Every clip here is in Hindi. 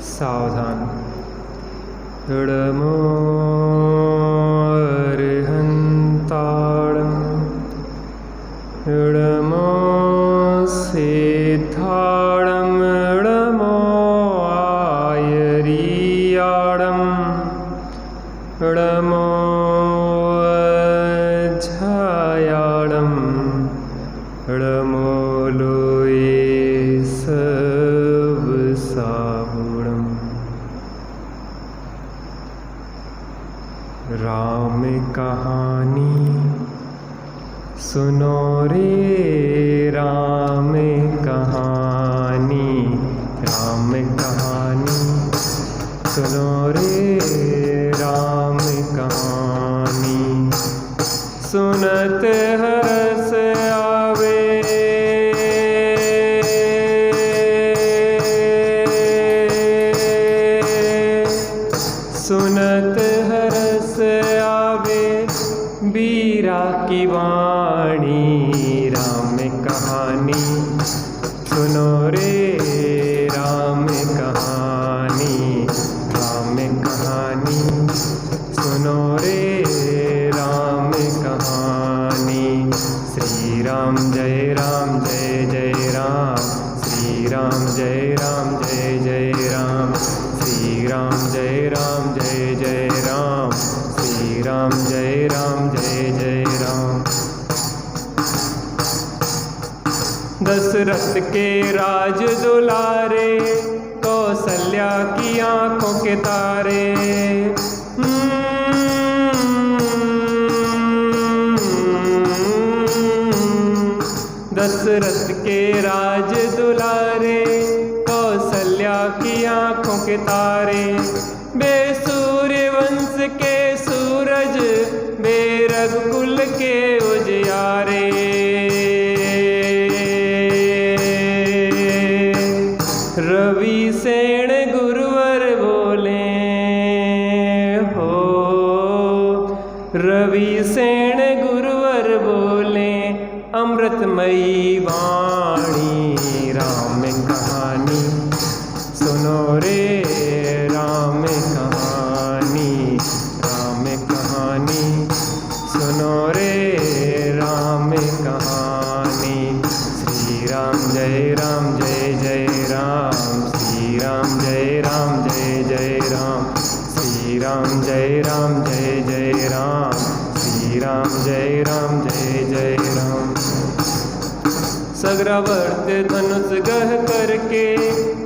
सावधान। नमो अरिहन्ताणं नमो सिद्धाणं नमो आयरीयाणं नमो अज्झायाणं नमो लोये सबसाहुणम्। राम कहानी सुनो रे राम कहानी, राम कहानी सुनो रे राम कहानी। सुनत हरस आवे सुनत हरस आवे बीरा की वाणी। राम कहानी सुनो रे राम कहानी, राम कहानी सुनो रे राम कहानी। श्री राम जय राम जय जय राम, श्री राम जय राम जय जय राम, श्री राम जय राम जय जय राम, श्री राम जय राम जय जय राम। दशरथ के राज दुलारे, कौशल्या की आंखों के तारे। दशरथ के राज दुलारे, कौशल्या की आंखों के तारे। बे सूर्य वंश के सूरज, बे रघुकुल के उजियारे। रवि सेन गुरुवर बोले हो, रवि सेन गुरुवर बोले अमृतमयी वाणी। राम कहानी सुनो रे राम कहानी, राम कहानी सुनो रे राम कहानी। श्री राम जय राम जय जय राम, श्री राम जय राम जय जय राम, श्री राम जय राम जय जय राम, श्री राम जय राम जय जय राम। सग्रावर्त धनुष गह करके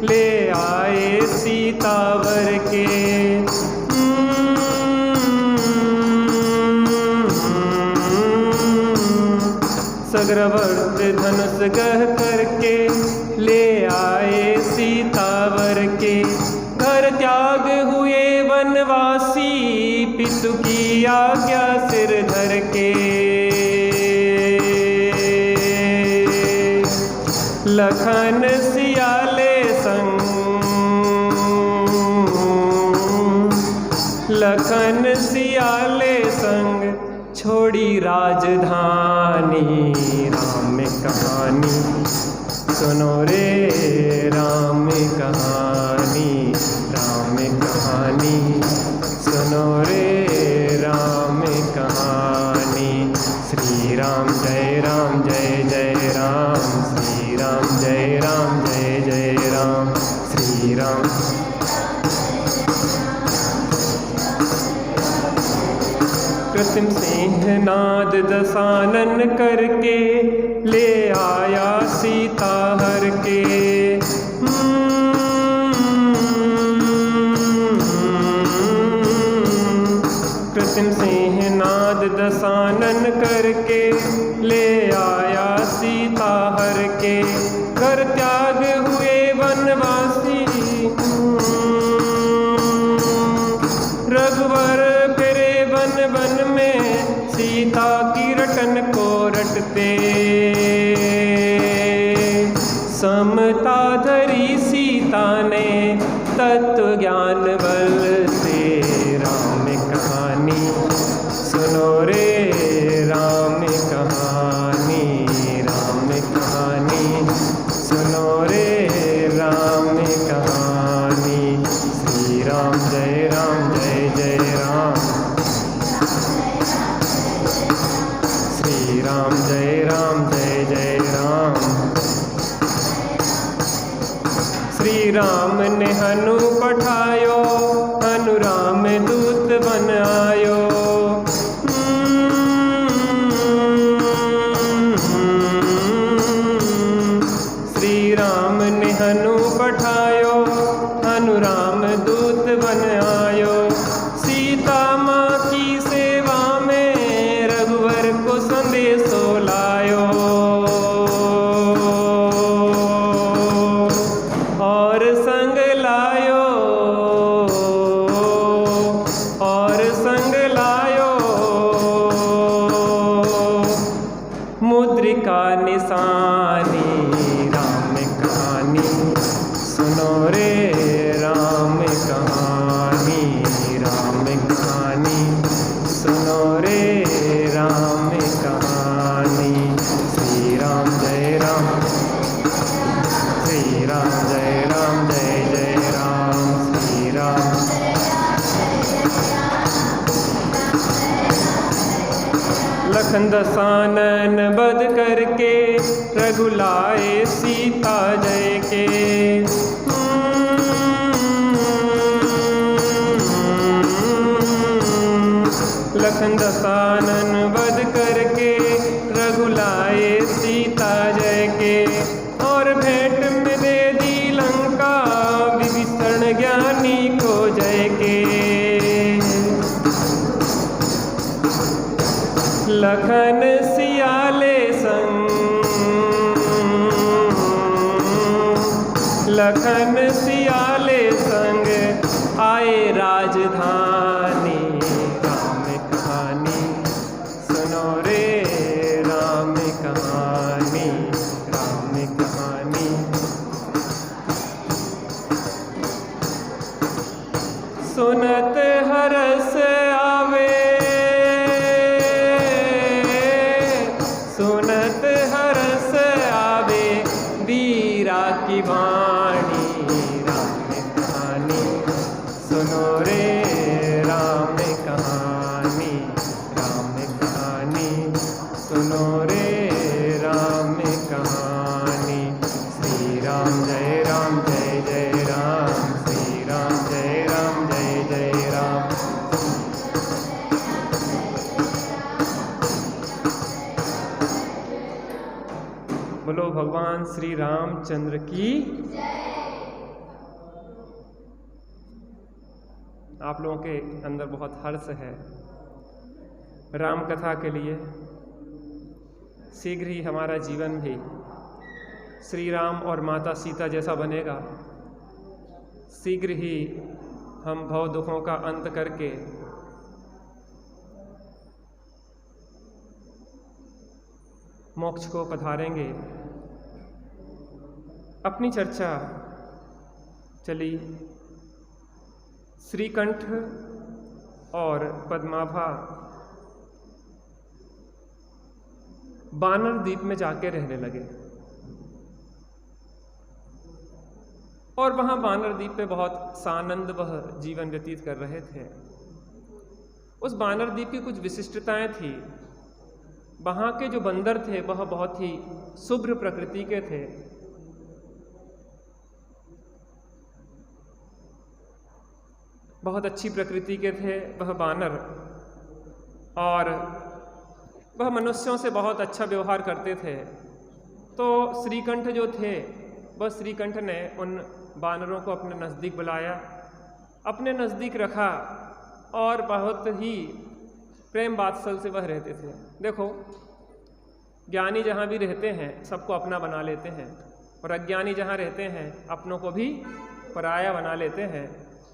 ले आए सीतावर के। सग्रावर्त धनुष गह करके ले आए सीतावर के। घर त्याग हुए वनवासी, पितु की आज्ञा सिर धर के। लखन सियाले संग, लखन सियाले संग छोड़ी राजधानी। राम कहानी सुनो रे राम कहानी, राम कहानी सुनो रे राम कहानी। श्री राम जय राम जय जय राम, श्री राम जय राम जय जय राम, श्री राम। कृत्रिम सिंह नाद दशानन करके ले आया सीता हर के। कृत्रिम सिंह नाद दशानन करके ले आया सीता हर के। घर त्याग हुए वनवासी, रघुवर फिरे वन वन में, सीता की रटन को रटते। समता धरी सीता ने तत्व ज्ञान बल से। राम कहानी सुनो रे राम कहानी, राम कहानी सुनो रे राम कहानी। श्री राम ने हनु पठायो, हनु राम दूत बन आयो। श्री राम ने हनु पठायो, हनु राम दूत बन आयो। सीता माँ की सेवा में रघुवर को संदेशो लायो। और संग लायो, और संग लायो, मुद्रिका निशानी राम कहानी सुनो रे। राम कहानी, राम कहानी सुनो रे। राम कहानी। श्री राम जय राम, श्री राम जय राम, जय जय राम। श्री राम लखन दसानन बध करके, रघुलाए सीता जय के। लखन दसानन वध करके, रघुलाए सीता जय के। और भेंट में दे दी लंका, विभीषण ज्ञानी को जय के। लखन सियाले संग, लखन सियाले संग आए राजधानी। राम कहानी सुनो रे। राम कहानी, राम कहानी। सुनत हरस आवे, सुनत हरस आवे, वीरा की वाणी। राम कहानी सुनो रे। राम कहानी, राम कहानी सुनो रे। राम कहानी। श्री राम जय राम, जय जय राम। श्री राम जय राम, जय जय राम। बोलो भगवान श्री रामचंद्र की। आप लोगों के अंदर बहुत हर्ष है राम कथा के लिए। शीघ्र ही हमारा जीवन भी श्री राम और माता सीता जैसा बनेगा। शीघ्र ही हम भव दुखों का अंत करके मोक्ष को पधारेंगे। अपनी चर्चा चली श्रीकंठ और पद्माभा बानर द्वीप में जाके रहने लगे और वहां बानर द्वीप पे बहुत सानंद वह जीवन व्यतीत कर रहे थे। उस बानर द्वीप की कुछ विशिष्टताएं थी। वहां के जो बंदर थे वह बहुत ही शुभ्र प्रकृति के थे। बहुत अच्छी प्रकृति के थे वह बानर, और वह मनुष्यों से बहुत अच्छा व्यवहार करते थे। तो श्रीकंठ जो थे वह श्रीकंठ ने उन बानरों को अपने नज़दीक बुलाया, अपने नज़दीक रखा और बहुत ही प्रेम वात्सल से वह रहते थे। देखो, ज्ञानी जहाँ भी रहते हैं सबको अपना बना लेते हैं, और अज्ञानी जहाँ रहते हैं अपनों को भी पराया बना लेते हैं।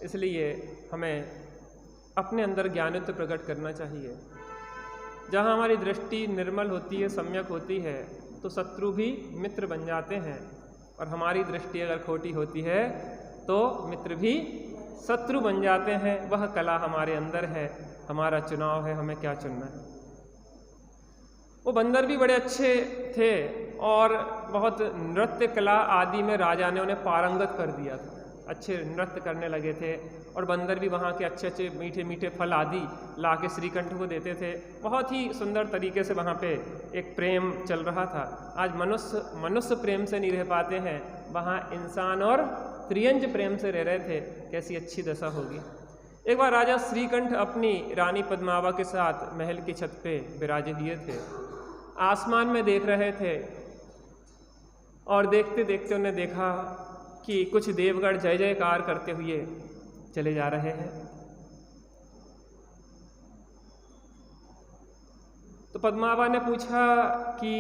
इसलिए हमें अपने अंदर ज्ञानित्व प्रकट करना चाहिए। जहाँ हमारी दृष्टि निर्मल होती है, सम्यक होती है, तो शत्रु भी मित्र बन जाते हैं, और हमारी दृष्टि अगर खोटी होती है तो मित्र भी शत्रु बन जाते हैं। वह कला हमारे अंदर है, हमारा चुनाव है, हमें क्या चुनना है। वो बंदर भी बड़े अच्छे थे और बहुत नृत्य कला आदि में राजा ने उन्हें पारंगत कर दिया था, अच्छे नृत्य करने लगे थे। और बंदर भी वहाँ के अच्छे अच्छे मीठे मीठे फल आदि ला के श्रीकंठ को देते थे। बहुत ही सुंदर तरीके से वहाँ पे एक प्रेम चल रहा था। आज मनुष्य प्रेम से नहीं रह पाते हैं, वहाँ इंसान और त्रियंज प्रेम से रह रहे थे, कैसी अच्छी दशा होगी। एक बार राजा श्रीकंठ अपनी रानी पद्मावा के साथ महल की छत पे विराजे हुए थे, आसमान में देख रहे थे और देखते देखते उन्हें देखा कि कुछ देवगण जय जयकार करते हुए चले जा रहे हैं। तो पद्मावा ने पूछा कि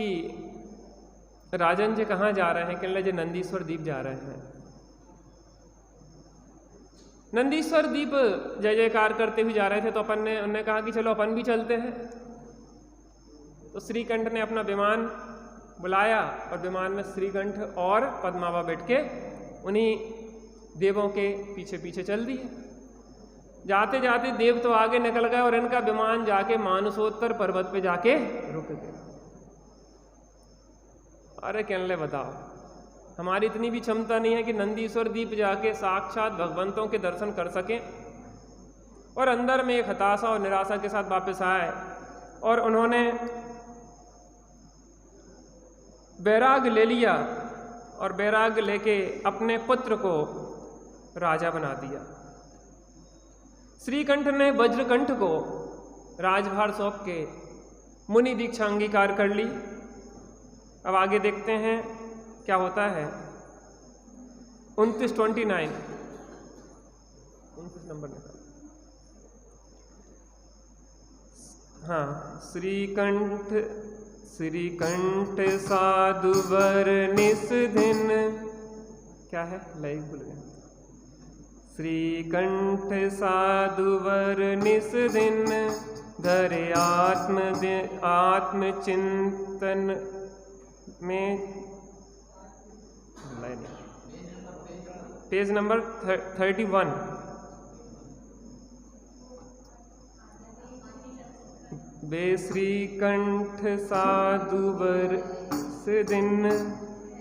राजन जी कहाँ जा रहे हैं? कहने लगे नंदीश्वर द्वीप जा रहे हैं। नंदीश्वर द्वीप जय जयकार करते हुए जा रहे थे तो उन्होंने कहा कि चलो अपन भी चलते हैं। तो श्रीकंठ ने अपना विमान बुलाया और विमान में श्रीकंठ और पद्मावा बैठ के उन्हीं देवों के पीछे पीछे चल दिए। जाते जाते देव तो आगे निकल गए और इनका विमान जाके मानसोत्तर पर्वत पे जाके रुक गया। अरे कहने लगे बताओ, हमारी इतनी भी क्षमता नहीं है कि नंदीश्वर द्वीप जाके साक्षात भगवंतों के दर्शन कर सकें। और अंदर में एक हताशा और निराशा के साथ वापस आए और उन्होंने वैराग्य ले लिया और वैराग्य लेके अपने पुत्र को राजा बना दिया। श्रीकंठ ने वज्रकंठ को राजभार सौंप के मुनि दीक्षा अंगीकार कर ली। अब आगे देखते हैं क्या होता है। 29 नंबर निकाल। हाँ, श्रीकंठ साधुवर निस्दिन, क्या है लय भूल गया। श्रीकंठ साधुवर निस्दिन धरे आत्मचिंतन में, पेज नंबर 31। बे श्रीकंठ साधुवर दिन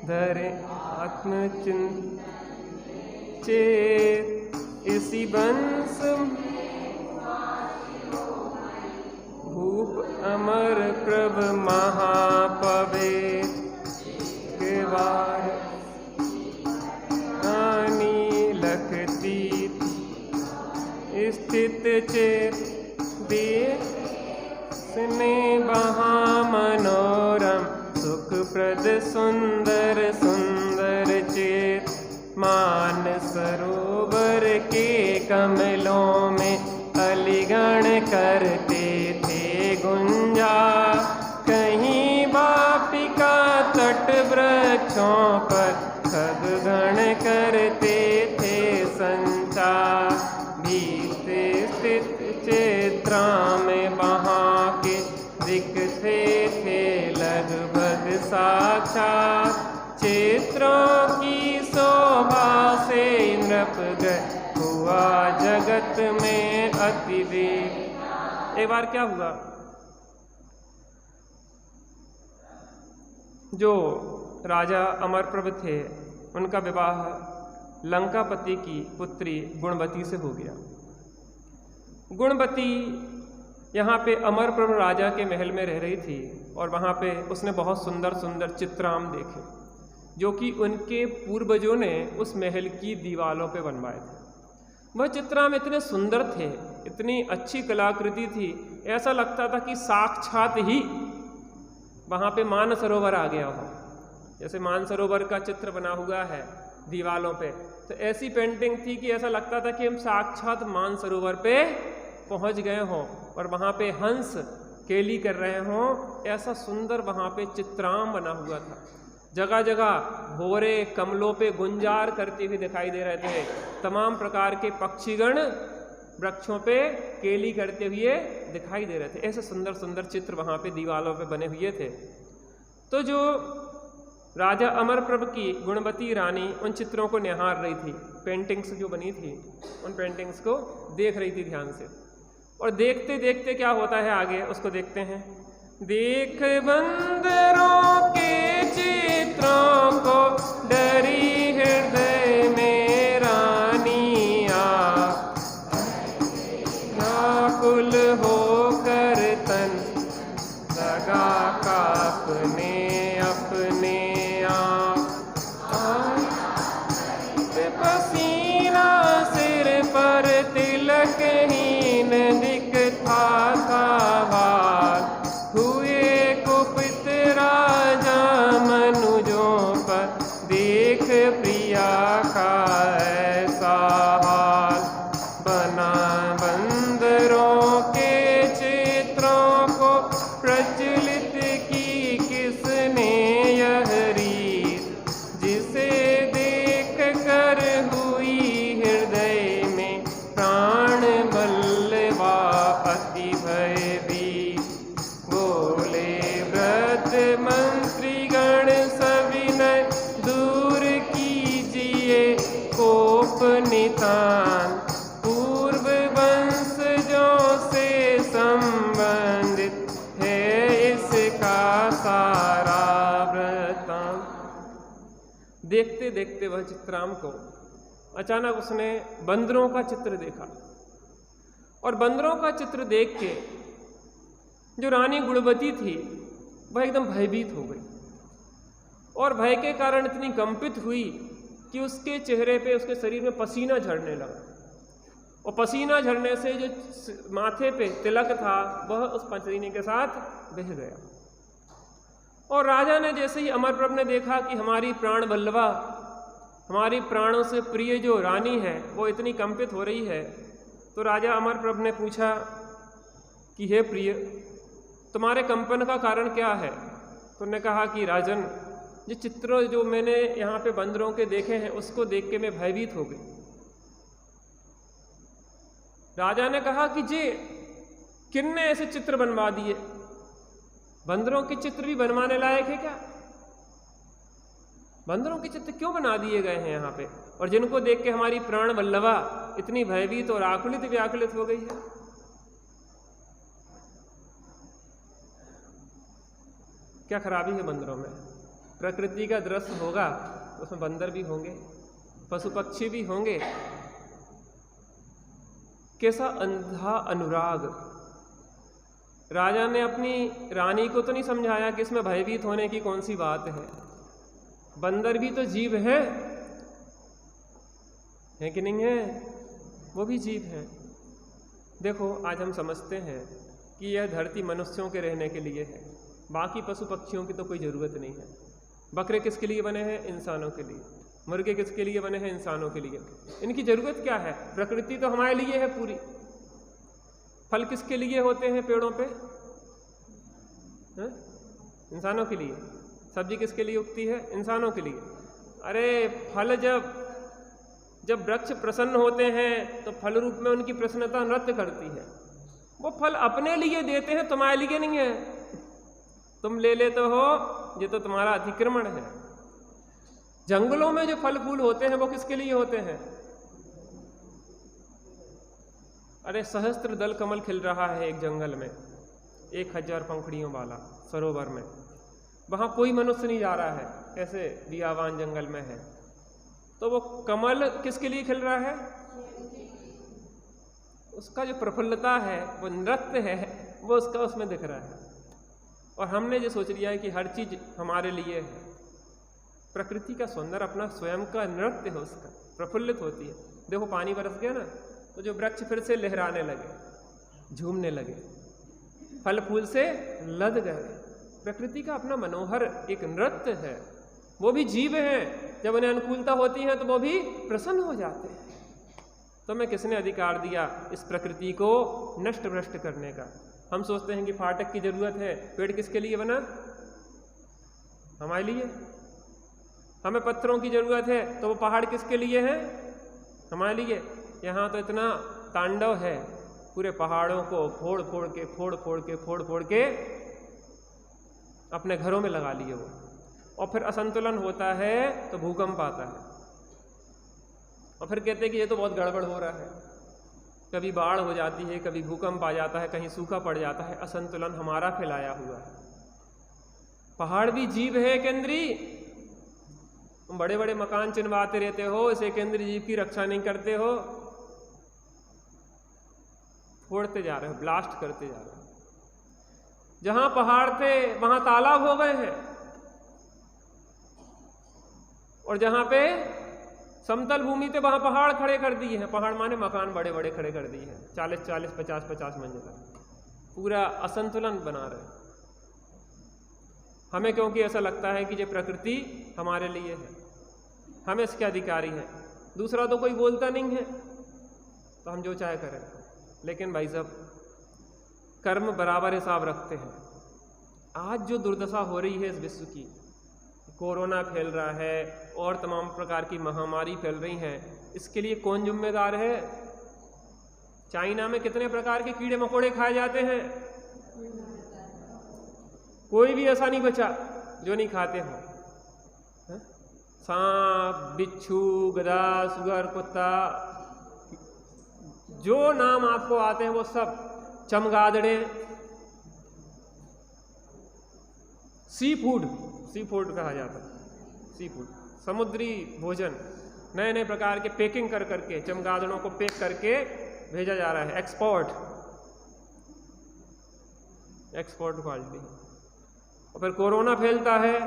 धरे आत्मचिंते इसी बंस भूप अमर प्रभ महापवे के वार आनी लखती स्थित चेत देश ने बहा मनोरम सुखप्रद सुंदर सुंदर चेत मान सरोवर के कमलों में अलिगण करते थे गुंजा। कहीं वापिका तट वृक्षों पर खगगण करते थे संचार। भीते स्थित चेत्रा में वहाँ के दिखते थे लगभग साक्षात। चेत्रों की शोभा से नृपग्रह हुआ जगत में अतिवेग। एक बार क्या हुआ, जो राजा अमरप्रभ थे उनका विवाह लंकापति की पुत्री गुणवती से हो गया। गुणवती यहाँ पे अमरप्रभ राजा के महल में रह रही थी और वहाँ पे उसने बहुत सुंदर सुंदर चित्राम देखे जो कि उनके पूर्वजों ने उस महल की दीवारों पे बनवाए थे। वह चित्राम इतने सुंदर थे, इतनी अच्छी कलाकृति थी, ऐसा लगता था कि साक्षात ही वहाँ पे मानसरोवर आ गया हो। जैसे मानसरोवर का चित्र बना हुआ है दीवालों पे, तो ऐसी पेंटिंग थी कि ऐसा लगता था कि हम साक्षात मानसरोवर पे पहुँच गए हों और वहाँ पे हंस केली कर रहे हों। ऐसा सुंदर वहाँ पे चित्राम बना हुआ था। जगह जगह भोरे कमलों पे गुंजार करते हुए दिखाई दे रहे थे। तमाम प्रकार के पक्षीगण वृक्षों पे केली करते हुए दिखाई दे रहे थे। ऐसे सुंदर सुंदर चित्र वहाँ पे दीवारों पे बने हुए थे। तो जो राजा अमरप्रभ की गुणवती रानी उन चित्रों को निहार रही थी, पेंटिंग्स जो बनी थी उन पेंटिंग्स को देख रही थी ध्यान से। और देखते देखते क्या होता है आगे उसको देखते हैं। देख बंदरों के चित्रों को डरी हृदय में रानिया, व्याकुल होकर तन लगा कांपने अपने आप। पसीना सिर पर तिलकहीन दिखता था बाल, हुए कुपित राजा मनुजों पर देख प्रिया का ऐसा हाल। बना बंदरों के चित्रों को प्रचलित की किसने यह रीत, जिसे देख कर हुई हृदय में प्राण बल्लवा अति भयभीत। बोले व्रत मंत्रीगण सविनय दूर कीजिए कोप नितान, पूर्व वंशजों से संबंधित है इसका सारा वृत्तांत। देखते देखते वह चित्राम को अचानक उसने बंदरों का चित्र देखा, और बंदरों का चित्र देख के जो रानी गुणवती थी वह एकदम भयभीत हो गई, और भय के कारण इतनी कंपित हुई कि उसके चेहरे पे, उसके शरीर में पसीना झड़ने लगा, और पसीना झड़ने से जो माथे पे तिलक था वह उस पसीने के साथ बह गया। और राजा ने जैसे ही अमरप्रभ ने देखा कि हमारी प्राण वल्लभा, हमारी प्राणों से प्रिय जो रानी है वो इतनी कंपित हो रही है, तो राजा अमरप्रभ ने पूछा कि हे प्रिय, तुम्हारे कंपन का कारण क्या है? तो उन्होंने कहा कि राजन, ये चित्र जो मैंने यहाँ पे बंदरों के देखे हैं उसको देख के मैं भयभीत हो गई। राजा ने कहा कि जी किन्ने ऐसे चित्र बनवा दिए? बंदरों के चित्र भी बनवाने लायक है क्या? बंदरों के चित्र क्यों बना दिए गए हैं यहाँ पे, और जिनको देख के हमारी प्राण वल्लभा इतनी भयभीत और आकुलित व्याकुलित हो गई है? क्या खराबी है बंदरों में? प्रकृति का दृश्य होगा तो उसमें बंदर भी होंगे, पशु पक्षी भी होंगे। कैसा अंधा अनुराग! राजा ने अपनी रानी को तो नहीं समझाया कि इसमें भयभीत होने की कौन सी बात है। बंदर भी तो जीव है कि नहीं है? वो भी जीव है। देखो, आज हम समझते हैं कि यह धरती मनुष्यों के रहने के लिए है, बाकी पशु पक्षियों की तो कोई ज़रूरत नहीं है। बकरे किसके लिए बने हैं? इंसानों के लिए। मुर्गे किसके लिए बने हैं? इंसानों के लिए। इनकी ज़रूरत क्या है? प्रकृति तो हमारे लिए है पूरी। फल किसके लिए होते हैं पेड़ों पे? इंसानों के लिए। सब्जी किसके लिए उगती है? इंसानों के लिए। अरे फल जब वृक्ष प्रसन्न होते हैं तो फल रूप में उनकी प्रसन्नता नृत्य करती है। वो फल अपने लिए देते हैं, तुम्हारे लिए नहीं है। तुम ले लेते हो, ये तो तुम्हारा अतिक्रमण है। जंगलों में जो फल फूल होते हैं वो किसके लिए होते हैं? अरे सहस्त्र दल कमल खिल रहा है एक जंगल में, 1000 पंखुड़ियों वाला सरोवर में, वहां कोई मनुष्य नहीं जा रहा है, कैसे बियावान जंगल में है, तो वो कमल किसके लिए खिल रहा है? उसका जो प्रफुल्लता है, वो नृत्य है, वो उसका उसमें दिख रहा है। और हमने जो सोच लिया है कि हर चीज हमारे लिए है। प्रकृति का सौंदर्य अपना स्वयं का नृत्य है, उसका प्रफुल्लित होती है। देखो पानी बरस गया ना, तो जो वृक्ष फिर से लहराने लगे, झूमने लगे, फल फूल से लद गए। प्रकृति का अपना मनोहर एक नृत्य है। वो भी जीव हैं, जब उन्हें अनुकूलता होती है तो वो भी प्रसन्न हो जाते हैं। तो मैं किसने अधिकार दिया इस प्रकृति को नष्ट भ्रष्ट करने का? हम सोचते हैं कि फाटक की जरूरत है, पेड़ किसके लिए बना? हमारे लिए। हमें पत्थरों की जरूरत है, तो वो पहाड़ किसके लिए है? हमारे लिए। यहाँ तो इतना तांडव है, पूरे पहाड़ों को फोड़ फोड़ के अपने घरों में लगा लिए वो। और फिर असंतुलन होता है तो भूकंप आता है, और फिर कहते हैं कि ये तो बहुत गड़बड़ हो रहा है। कभी बाढ़ हो जाती है, कभी भूकंप आ जाता है, कहीं सूखा पड़ जाता है। असंतुलन हमारा फैलाया हुआ है। पहाड़ भी जीव है केंद्रीय। तुम बड़े बड़े मकान चिनवाते रहते हो, इसे केंद्रीय जीव की रक्षा नहीं करते हो, फोड़ते जा रहे हो, ब्लास्ट करते जा रहे हो। जहां पहाड़ थे वहां तालाब हो गए हैं, और जहां पे समतल भूमि पे वहाँ पहाड़ खड़े कर दिए हैं, पहाड़ माने मकान बड़े बड़े खड़े कर दिए हैं, 40-40, 50-50 मंजिला, पूरा असंतुलन बना रहे। हमें क्योंकि ऐसा लगता है कि ये प्रकृति हमारे लिए है, हम इसके अधिकारी हैं, दूसरा तो कोई बोलता नहीं है तो हम जो चाहे करें। लेकिन भाई साहब, कर्म बराबर हिसाब रखते हैं। आज जो दुर्दशा हो रही है इस विश्व की, कोरोना फैल रहा है और तमाम प्रकार की महामारी फैल रही हैं, इसके लिए कौन जिम्मेदार है? चाइना में कितने प्रकार के कीड़े मकोड़े खाए जाते हैं, कोई भी ऐसा नहीं बचा जो नहीं खाते हो। सांप, बिच्छू, गधा, सुअर, कुत्ता, जो नाम आपको आते हैं वो सब, चमगादड़े, सी फूड कहा जाता है, सी फूड, समुद्री भोजन, नए नए प्रकार के पैकिंग कर करके चमगादड़ों को पैक करके भेजा जा रहा है, एक्सपोर्ट क्वालिटी। और फिर कोरोना फैलता है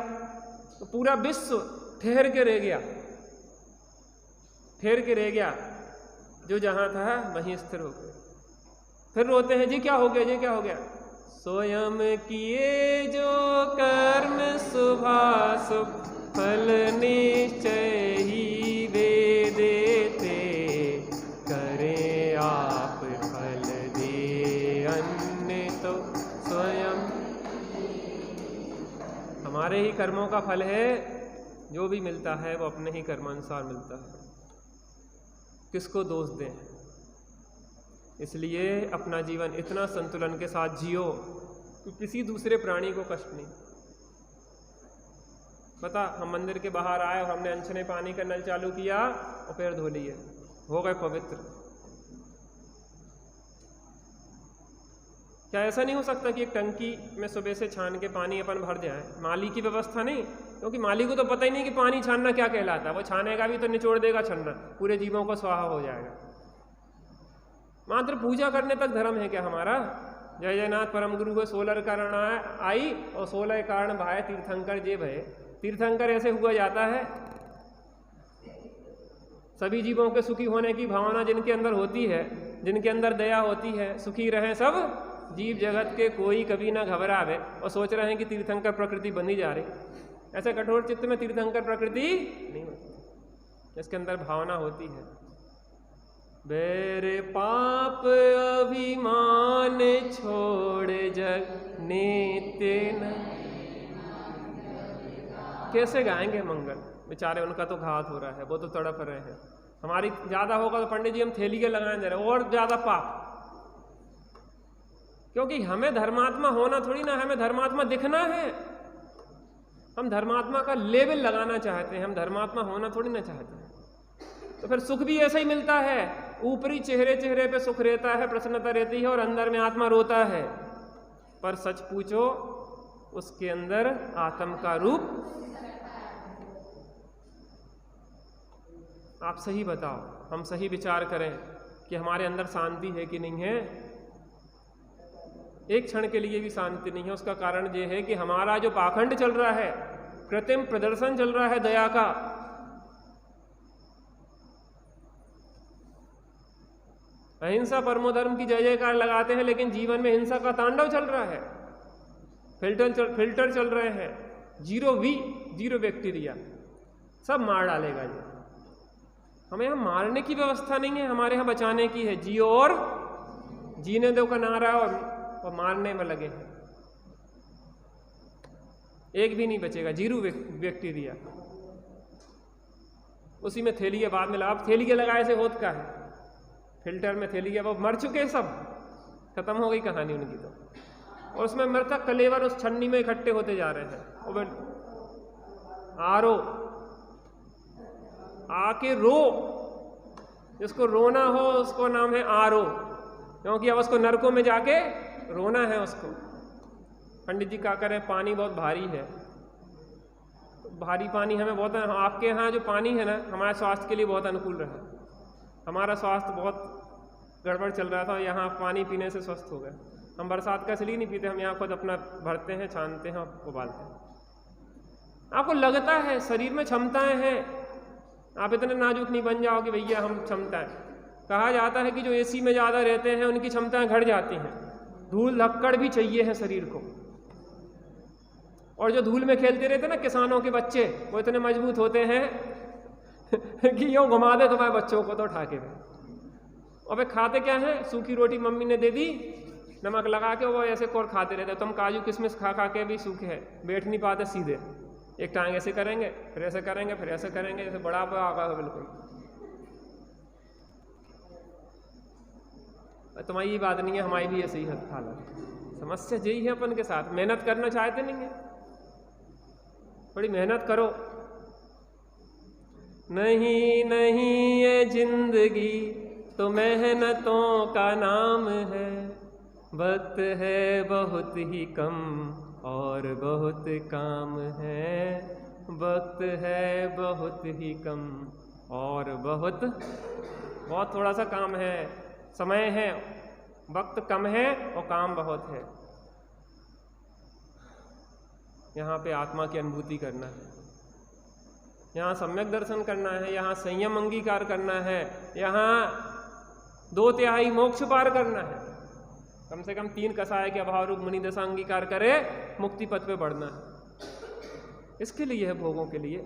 तो पूरा विश्व ठहर के रह गया, जो जहां था वहीं स्थिर हो गए। फिर रोते हैं, जी क्या हो गया? स्वयं किए जो कर्म शुभाशुभ फल निश्चय ही वे देते, करें आप फल दे अन्य तो स्वयं। हमारे ही कर्मों का फल है, जो भी मिलता है वो अपने ही कर्मानुसार मिलता है, किसको दोष दें? इसलिए अपना जीवन इतना संतुलन के साथ जियो कि किसी दूसरे प्राणी को कष्ट नहीं। बता, हम मंदिर के बाहर आए और हमने अनछने पानी का नल चालू किया और पैर धो लिए, हो गए पवित्र। क्या ऐसा नहीं हो सकता कि एक टंकी में सुबह से छान के पानी अपन भर जाए? माली की व्यवस्था नहीं, क्योंकि माली को तो पता ही नहीं कि पानी छानना क्या कहलाता है। वो छानेगा भी तो निचोड़ देगा छन्ना, पूरे जीवों को स्वाहा हो जाएगा। मात्र पूजा करने तक धर्म है क्या हमारा? जय जयनाथ परम गुरु को 16 कारण आई और 16 कारण भाए तीर्थंकर जे भय। तीर्थंकर ऐसे हुआ जाता है, सभी जीवों के सुखी होने की भावना जिनके अंदर होती है, जिनके अंदर दया होती है, सुखी रहें सब जीव जगत के, कोई कभी ना घबरावे, और सोच रहे हैं कि तीर्थंकर प्रकृति बनी जा रही। ऐसे कठोर चित्त में तीर्थंकर प्रकृति नहीं होती, इसके अंदर भावना होती है। बेरे पाप अभिमान छोड़ जग नित्य न। कैसे गाएंगे मंगल? बेचारे उनका तो घात हो रहा है, वो तो तड़प रहे हैं। हमारी ज्यादा होगा तो पंडित जी हम थैली के लगाए दे रहे, और ज्यादा पाप। क्योंकि हमें धर्मात्मा होना थोड़ी ना, हमें धर्मात्मा दिखना है। हम धर्मात्मा का लेबल लगाना चाहते हैं, हम धर्मात्मा होना थोड़ी ना चाहते हैं। तो फिर सुख भी ऐसा ही मिलता है, ऊपरी चेहरे पे सुख रहता है, प्रसन्नता रहती है, और अंदर में आत्मा रोता है। पर सच पूछो, उसके अंदर आत्म का रूप। आप सही बताओ, हम सही विचार करें कि हमारे अंदर शांति है कि नहीं है। एक क्षण के लिए भी शांति नहीं है। उसका कारण ये है कि हमारा जो पाखंड चल रहा है, कृत्रिम प्रदर्शन चल रहा है दया का, अहिंसा परमो धर्म की जय जयकार लगाते हैं, लेकिन जीवन में हिंसा का तांडव चल रहा है। फिल्टर चल रहे हैं, जीरो बैक्टीरिया, सब मार डालेगा ये। हमें यहाँ मारने की व्यवस्था नहीं है, हमारे यहाँ बचाने की है। जियो और जीने दो का नारा, और मारने में लगे हैं। एक भी नहीं बचेगा, जीरो बैक्टीरिया। उसी में थैली बाद में आप थैली के लगाए से होत का है, फिल्टर में थैली, वो मर चुके, सब खत्म हो गई कहानी उनकी तो। और उसमें मृतक कलेवर उस छन्नी में इकट्ठे होते जा रहे हैं। और आरो आके रो, जिसको रोना हो उसको नाम है आरो, क्योंकि अब उसको नरकों में जाके रोना है उसको। पंडित जी क्या करें, पानी बहुत भारी है, तो भारी पानी हमें बहुत, आपके यहाँ जो पानी है ना, हमारे स्वास्थ्य के लिए बहुत अनुकूल रहा। हमारा स्वास्थ्य बहुत गड़बड़ चल रहा था, यहाँ पानी पीने से स्वस्थ हो गए। हम बरसात का इसलिए नहीं पीते, हम यहाँ खुद अपना भरते हैं, छानते हैं, उबालते हैं। आपको लगता है शरीर में क्षमताएं हैं, आप इतने नाजुक नहीं बन जाओ कि भैया हम क्षमताएं। कहा जाता है कि जो एसी में ज़्यादा रहते हैं उनकी क्षमताएं घट जाती हैं। धूल धक्कड़ भी चाहिए है शरीर को। और जो धूल में खेलते रहते ना किसानों के बच्चे, वो इतने मजबूत होते हैं कि यूँ घुमा दे तुम्हारे बच्चों को तो उठा के। अबे खाते क्या है, सूखी रोटी मम्मी ने दे दी नमक लगा के, वो ऐसे कोर खाते रहते। तुम काजू किशमिश खा खा के भी सूखे है, बैठ नहीं पाते सीधे, एक टांग ऐसे करेंगे फिर ऐसे करेंगे फिर ऐसे करेंगे, जैसे बड़ा आगा है बिल्कुल। तुम्हारी बात नहीं है, हमारी भी ऐसे ही हालत। समस्या यही है अपन के साथ, मेहनत करना चाहते नहीं है। बड़ी मेहनत करो। नहीं नहीं ये जिंदगी तो मेहनतों का नाम है, वक्त है बहुत ही कम और बहुत काम है, वक्त है बहुत ही कम और बहुत थोड़ा सा काम है। समय है, वक्त कम है और काम बहुत है। यहाँ पे आत्मा की अनुभूति करना है, यहाँ सम्यक दर्शन करना है, यहाँ संयम अंगीकार करना है, यहाँ 2/3 मोक्ष पार करना है। कम से कम 3 कसाय के अभाव रूप मुनि दशा अंगीकार करे, मुक्ति पथ पे बढ़ना है। इसके लिए है, भोगों के लिए।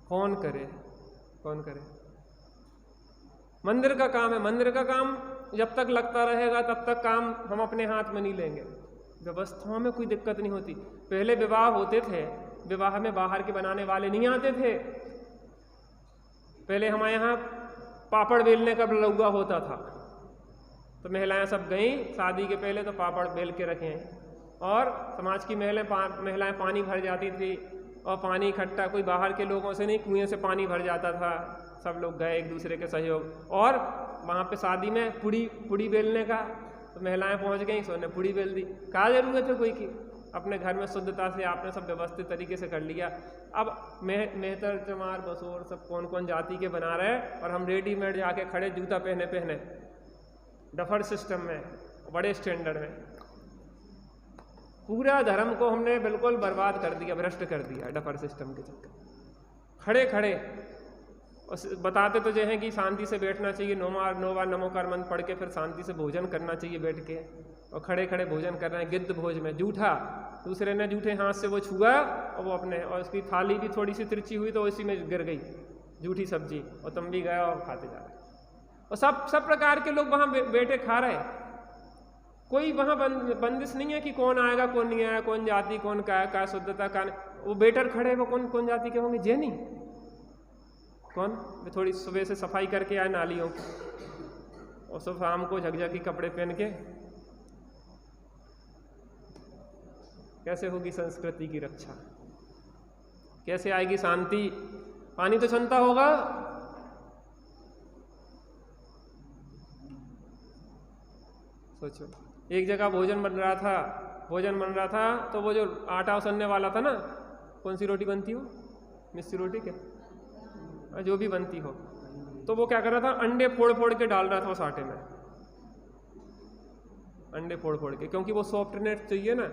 कौन करे, कौन करे? मंदिर का काम है। मंदिर का काम जब तक लगता रहेगा तब तक काम हम अपने हाथ में नहीं लेंगे। व्यवस्थाओं में कोई दिक्कत नहीं होती। पहले विवाह होते थे, विवाह में बाहर के बनाने वाले नहीं आते थे। पहले हमारे यहाँ पापड़ बेलने का लौगा होता था, तो महिलाएं सब गईं शादी के पहले तो पापड़ बेल के रखें, और समाज की महिलाएं पानी भर जाती थी, और पानी इकट्ठा कोई बाहर के लोगों से नहीं, कुएं से पानी भर जाता था। सब लोग गए एक दूसरे के सहयोग, और वहाँ पे शादी में पुड़ी बेलने का, तो महिलाएं पहुँच गई, सो ने पुड़ी बेल दी। क्या जरूरत है कोई की? अपने घर में शुद्धता से आपने सब व्यवस्थित तरीके से कर लिया। अब मेहतर चमार बसोर सब कौन कौन जाति के बना रहे हैं, और हम रेडीमेड जाके खड़े जूता पहने डफर सिस्टम में, बड़े स्टैंडर्ड में। पूरा धर्म को हमने बिल्कुल बर्बाद कर दिया, भ्रष्ट कर दिया डफर सिस्टम के चक्कर। खड़े खड़े बताते तो जो है कि शांति से बैठना चाहिए, नोवा नमोकार मंत्र पढ़ के फिर शांति से भोजन करना चाहिए बैठ के, और खड़े खड़े भोजन कर रहे हैं गिद्ध भोज में। जूठा, दूसरे ने जूठे हाथ से वो छुआ और वो अपने, और उसकी थाली भी थोड़ी सी तिरछी हुई तो इसी में गिर गई जूठी सब्जी, और तुम भी गया और खाते जा रहे। और सब प्रकार के लोग वहाँ बैठे खा रहे। कोई वहाँ बंदिश नहीं है कि कौन आएगा कौन नहीं आएगा, कौन जाति कौन का शुद्धता का। वो बेटर खड़े वो कौन जाति के होंगे, जैनी कौन, वे थोड़ी सुबह से सफाई करके आए नालियों की, और सब शाम को झकझकी कपड़े पहन के। कैसे होगी संस्कृति की रक्षा? कैसे आएगी शांति? पानी तो छनता होगा। सोचो, एक जगह भोजन बन रहा था तो वो जो आटा उसलने वाला था ना, कौन सी रोटी बनती हो, मिस्सी रोटी क्या, जो भी बनती हो, तो वो क्या कर रहा था, अंडे फोड़ के डाल रहा था उस आटे में, अंडे फोड़ के, क्योंकि वो सॉफ्टनेस चाहिए ना।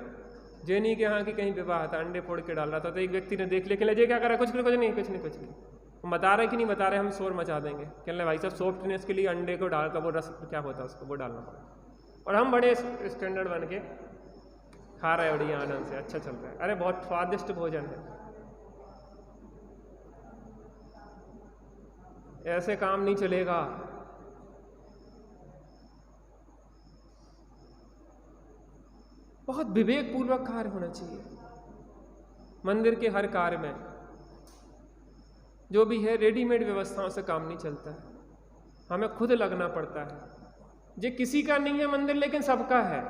जैनी के यहाँ की कहीं विवाह था, अंडे फोड़ के डाल रहा था, तो एक व्यक्ति ने देख लिया, कहले ये क्या कर रहा है, कुछ नहीं, हम बता रहे कि नहीं बता रहे, हम शोर मचा देंगे। कहने भाई साहब सॉफ्टनेस के लिए अंडे को डालकर वो रस क्या होता है उसको वो डालना पड़ा, और हम बड़े स्टैंडर्ड बन के खा रहे हैं बढ़िया आनंद से, अच्छा चल रहा है। अरे बहुत स्वादिष्ट भोजन है। ऐसे काम नहीं चलेगा। बहुत विवेक पूर्वक कार्य होना चाहिए। मंदिर के हर कार्य में जो भी है, रेडीमेड व्यवस्थाओं से काम नहीं चलता है, हमें खुद लगना पड़ता है। ये किसी का नहीं है मंदिर, लेकिन सबका है।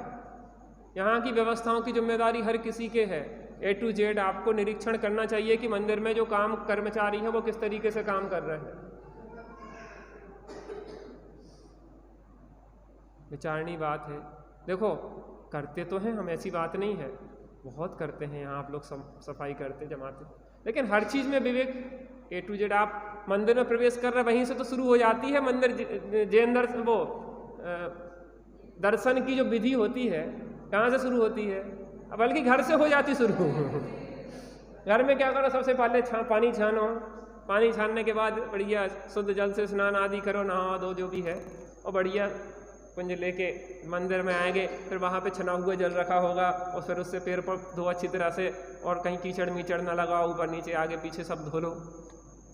यहाँ की व्यवस्थाओं की जिम्मेदारी हर किसी के है। A to Z आपको निरीक्षण करना चाहिए कि मंदिर में जो काम कर्मचारी हैं वो किस तरीके से काम कर रहे हैं। विचारणी बात है। देखो, करते तो हैं हम, ऐसी बात नहीं है, बहुत करते हैं यहाँ आप लोग, सफाई करते जमाते, लेकिन हर चीज़ में विवेक। A to Z आप मंदिर में प्रवेश कर रहे हैं, वहीं से तो शुरू हो जाती है मंदिर। जैन दर्शन, वो दर्शन की जो विधि होती है कहाँ से शुरू होती है, बल्कि घर से हो जाती शुरू। घर में क्या करो, सबसे पहले पानी छानो, पानी छानने के बाद बढ़िया शुद्ध जल से स्नान आदि करो, नहा दो जो भी है, और बढ़िया कुंज लेके मंदिर में आएंगे, फिर वहाँ पे छना हुआ जल रखा होगा और फिर उससे पैर पर धो अच्छी तरह से, और कहीं कीचड़ मीचड़ ना लगाओ, ऊपर नीचे आगे पीछे सब धो लो।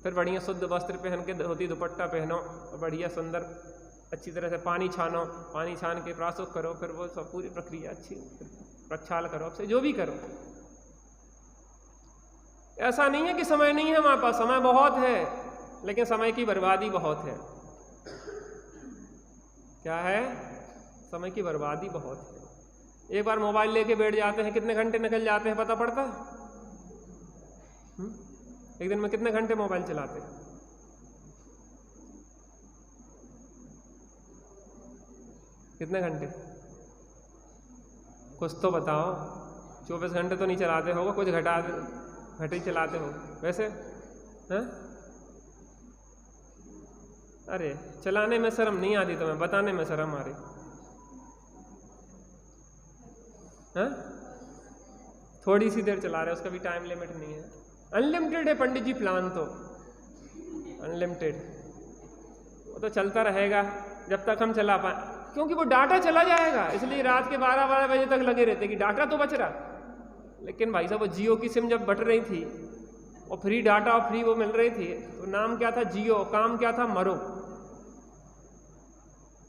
फिर बढ़िया शुद्ध वस्त्र पहन के धोती दुपट्टा पहनो और बढ़िया सुंदर अच्छी तरह से पानी छानो, पानी छान के प्राशुक करो, फिर वो सब पूरी प्रक्रिया अच्छी प्रक्षाल करो, अब से जो भी करो। ऐसा नहीं है कि समय नहीं है हमारे पास, समय बहुत है, लेकिन समय की बर्बादी बहुत है। क्या है? समय की बर्बादी बहुत है। एक बार मोबाइल लेके बैठ जाते हैं, कितने घंटे निकल जाते हैं पता पड़ता? एक दिन में कितने घंटे मोबाइल चलाते हैं? कितने घंटे? कुछ तो बताओ। 24 घंटे तो नहीं चलाते होगा, कुछ घटे ही चलाते हो वैसे, हैं? अरे चलाने में शर्म नहीं आती तुम्हें, बताने में शर्म आ रही है? थोड़ी सी देर चला रहे, उसका भी टाइम लिमिट नहीं है। अनलिमिटेड है पंडित जी प्लान तो, अनलिमिटेड, वो तो चलता रहेगा जब तक हम चला पाए, क्योंकि वो डाटा चला जाएगा, इसलिए रात के 12 बजे तक लगे रहते कि डाटा तो बच रहा। लेकिन भाई साहब वो जियो की सिम जब बट रही थी और फ्री डाटा और फ्री वो मिल रही थी, तो नाम क्या था? जियो, काम क्या था? मरो।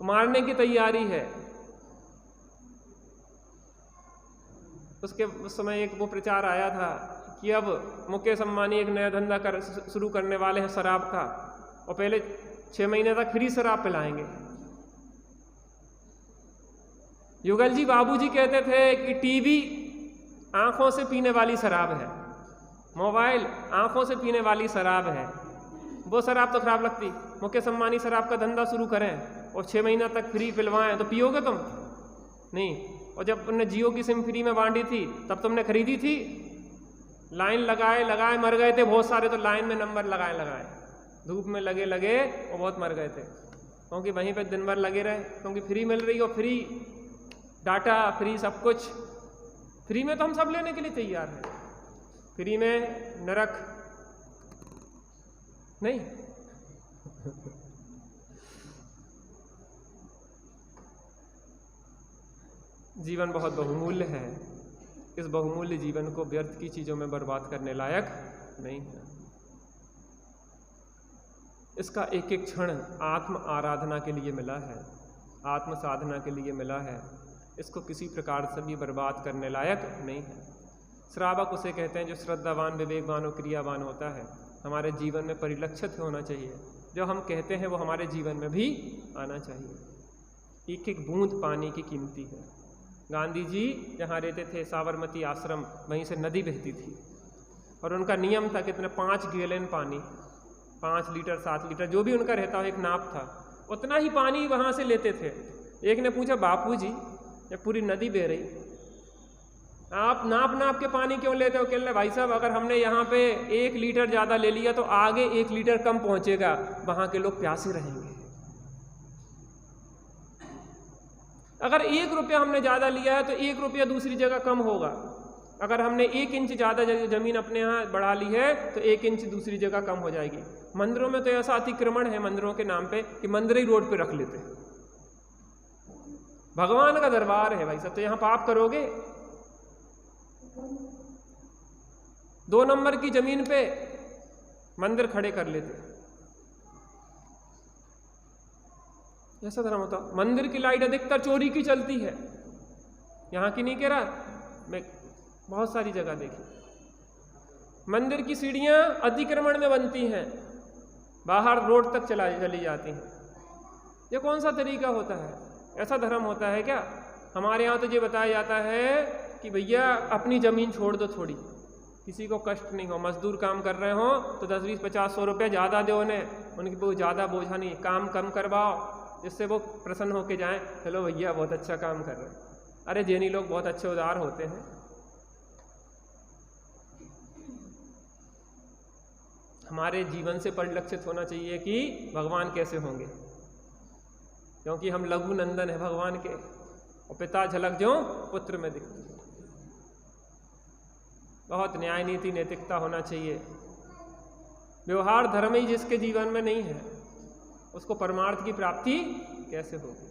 मारने की तैयारी है। उस समय एक वो प्रचार आया था कि अब मुकेश अंबानी एक नया धंधा शुरू करने वाले हैं शराब का, और पहले 6 महीने तक फ्री शराब पिलाएंगे। युगल जी बाबूजी कहते थे कि टीवी आंखों से पीने वाली शराब है, मोबाइल आंखों से पीने वाली शराब है, वो शराब तो खराब लगती। मुकेश अंबानी शराब का धंधा शुरू करें और 6 महीना तक फ्री पिलवाएं, तो पियोगे तुम? नहीं। और जब तुमने जियो की सिम फ्री में बांटी थी तब तुमने खरीदी थी? लाइन लगाए मर गए थे बहुत सारे, तो लाइन में नंबर लगाए धूप में लगे और बहुत मर गए थे, क्योंकि वहीं पे दिन भर लगे रहे, क्योंकि फ्री मिल रही हो, फ्री डाटा, फ्री सब कुछ फ्री में, तो हम सब लेने के लिए तैयार हैं। फ्री में नरक नहीं। जीवन बहुत बहुमूल्य है, इस बहुमूल्य जीवन को व्यर्थ की चीजों में बर्बाद करने लायक नहीं है। इसका एक एक क्षण आत्म आराधना के लिए मिला है, आत्म साधना के लिए मिला है, इसको किसी प्रकार से भी बर्बाद करने लायक नहीं है। श्रावक उसे कहते हैं जो श्रद्धावान, विवेकवान और क्रियावान होता है। हमारे जीवन में परिलक्षित होना चाहिए, जो हम कहते हैं वो हमारे जीवन में भी आना चाहिए। एक एक बूंद पानी की कीमती है। गांधी जी जहाँ रहते थे साबरमती आश्रम, वहीं से नदी बहती थी और उनका नियम था कितने 5 गैलन पानी, 5 लीटर 7 लीटर जो भी उनका रहता हो, एक नाप था, उतना ही पानी वहाँ से लेते थे। एक ने पूछा, बापू जी ये पूरी नदी बह रही, आप नाप के पानी क्यों लेते हो? कह रहे भाई साहब अगर हमने यहाँ पे 1 लीटर ज़्यादा ले लिया तो आगे 1 लीटर कम पहुँचेगा, वहाँ के लोग प्यासे रहेंगे। अगर 1 रुपया हमने ज़्यादा लिया है तो 1 रुपया दूसरी जगह कम होगा। अगर हमने 1 इंच ज़्यादा ज़मीन अपने यहाँ बढ़ा ली है तो 1 इंच दूसरी जगह कम हो जाएगी। मंदिरों में तो ऐसा अतिक्रमण है मंदिरों के नाम पे कि मंदिर ही रोड पे रख लेते हैं। भगवान का दरबार है भाई साहब, तो यहाँ पाप करोगे। 2 नंबर की जमीन पे मंदिर खड़े कर लेते, ऐसा धर्म होता। मंदिर की लाइट अधिकतर चोरी की चलती है, यहाँ की नहीं कह रहा मैं, बहुत सारी जगह देखी। मंदिर की सीढ़ियाँ अतिक्रमण में बनती हैं, बाहर रोड तक चली जाती हैं। ये कौन सा तरीका होता है? ऐसा धर्म होता है क्या? हमारे यहाँ तो ये बताया जाता है कि भैया अपनी ज़मीन छोड़ दो थोड़ी, किसी को कष्ट नहीं हो, मजदूर काम कर रहे हो तो 10, 20, 50, 100 रुपये ज़्यादा दो उन्हें, उनकी बहुत ज़्यादा बोझा नहीं, काम कम करवाओ जिससे वो प्रसन्न होके जाएं, चलो भैया बहुत अच्छा काम कर रहे हैं। अरे जैनी लोग बहुत अच्छे उदार होते हैं। हमारे जीवन से परिलक्षित होना चाहिए कि भगवान कैसे होंगे, क्योंकि हम लघु नंदन है भगवान के, और पिता झलक जो पुत्र में दिखती है। बहुत न्याय नीति नैतिकता होना चाहिए। व्यवहार धर्म ही जिसके जीवन में नहीं है उसको परमार्थ की प्राप्ति कैसे होगी?